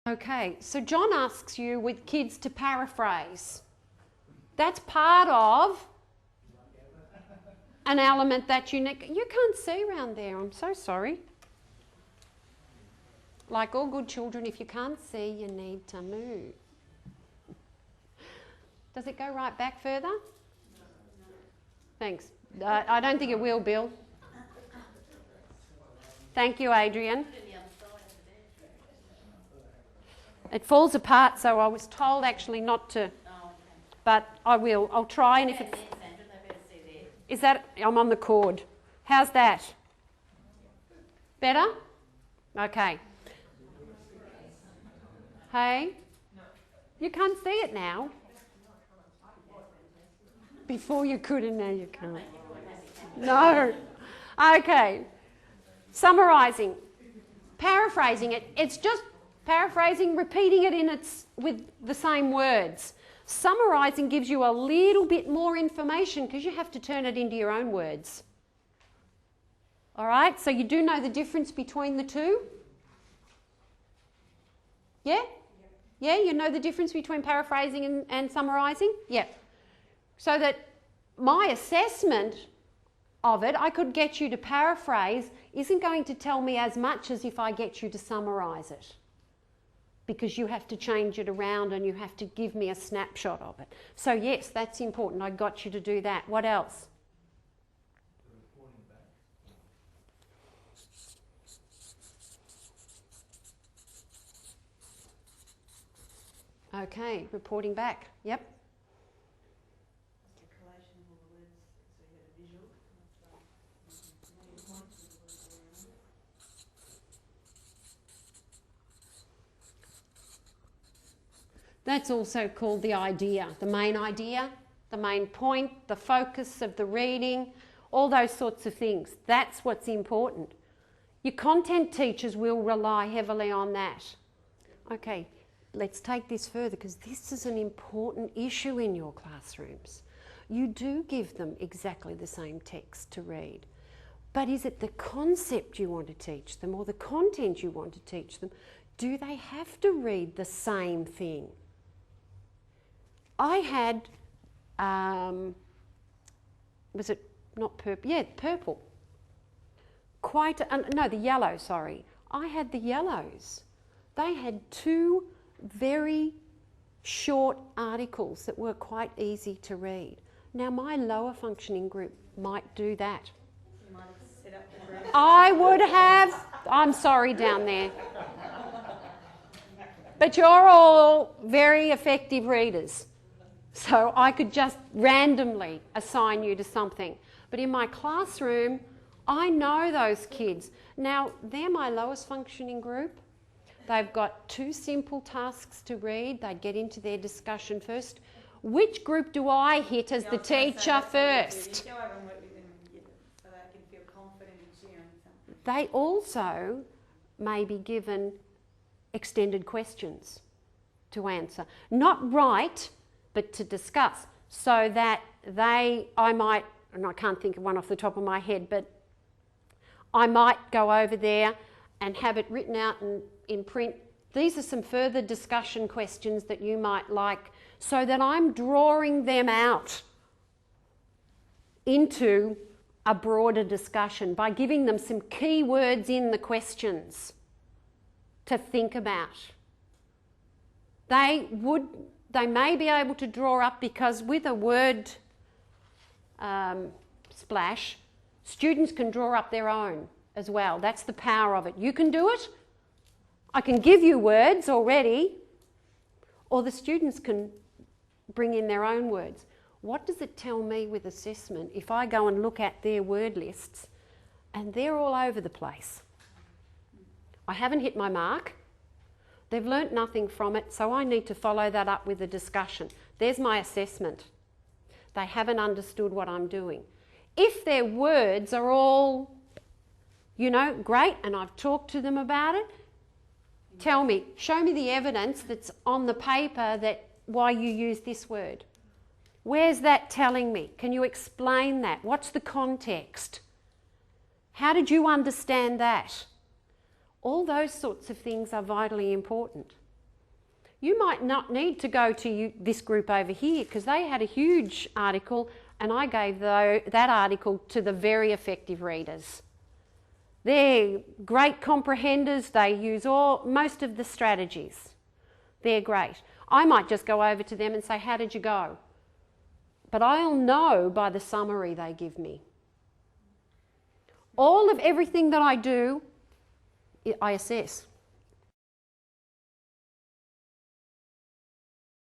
Okay, so John asks you with kids to paraphrase. That's part of an element that you need. You can't see around there, I'm so sorry. Like all good children, if you can't see, you need to move. Does it go right back further? Thanks. I don't think it will, Bill. Thank you, Adrian. It falls apart, so I was told actually not to, but I will. I'll try, and if it... Is that... I'm on the cord. How's that? Better? Okay. Hey? You can't see it now. Before you could and now you can't. No. Okay. Summarising. Paraphrasing it. It's just paraphrasing, repeating it with the same words. Summarising gives you a little bit more information because you have to turn it into your own words. All right? So you do know the difference between the two? Yeah? Yeah, you know the difference between paraphrasing and summarising? Yeah. So that my assessment of it, I could get you to paraphrase, isn't going to tell me as much as if I get you to summarise it. Because you have to change it around and you have to give me a snapshot of it. So yes, that's important. I got you to do that. What else? Okay, reporting back. Yep. That's also called the idea, the main point, the focus of the reading, all those sorts of things. That's what's important. Your content teachers will rely heavily on that. Okay, let's take this further because this is an important issue in your classrooms. You do give them exactly the same text to read, but is it the concept you want to teach them or the content you want to teach them? Do they have to read the same thing? I had, was it not purple? Yeah, purple. No, the yellow, sorry. I had the yellows. They had two very short articles that were quite easy to read. Now, my lower functioning group might do that. You might have set up the group. I would have. I'm sorry down there. But you're all very effective readers. So I could just randomly assign you to something. But in my classroom, I know those kids. Now, they're my lowest functioning group. They've got two simple tasks to read. They get into their discussion first. Which group do I hit as the teacher first? They also may be given extended questions to answer. Not write, but to discuss, so that I might, and I can't think of one off the top of my head, but I might go over there and have it written out in print. These are some further discussion questions that you might like, so that I'm drawing them out into a broader discussion by giving them some key words in the questions to think about. They may be able to draw up, because with a word splash, students can draw up their own as well. That's the power of it. You can do it. I can give you words already, or the students can bring in their own words. What does it tell me with assessment if I go and look at their word lists and they're all over the place? I haven't hit my mark. They've learnt nothing from it, so I need to follow that up with a discussion. There's my assessment. They haven't understood what I'm doing. If their words are all, great, and I've talked to them about it, tell me, show me the evidence that's on the paper that why you use this word. Where's that telling me? Can you explain that? What's the context? How did you understand that? All those sorts of things are vitally important. You might not need to go to this group over here because they had a huge article and I gave that article to the very effective readers. They're great comprehenders. They use most of the strategies. They're great. I might just go over to them and say, how did you go? But I'll know by the summary they give me. All of everything that I do, I assess.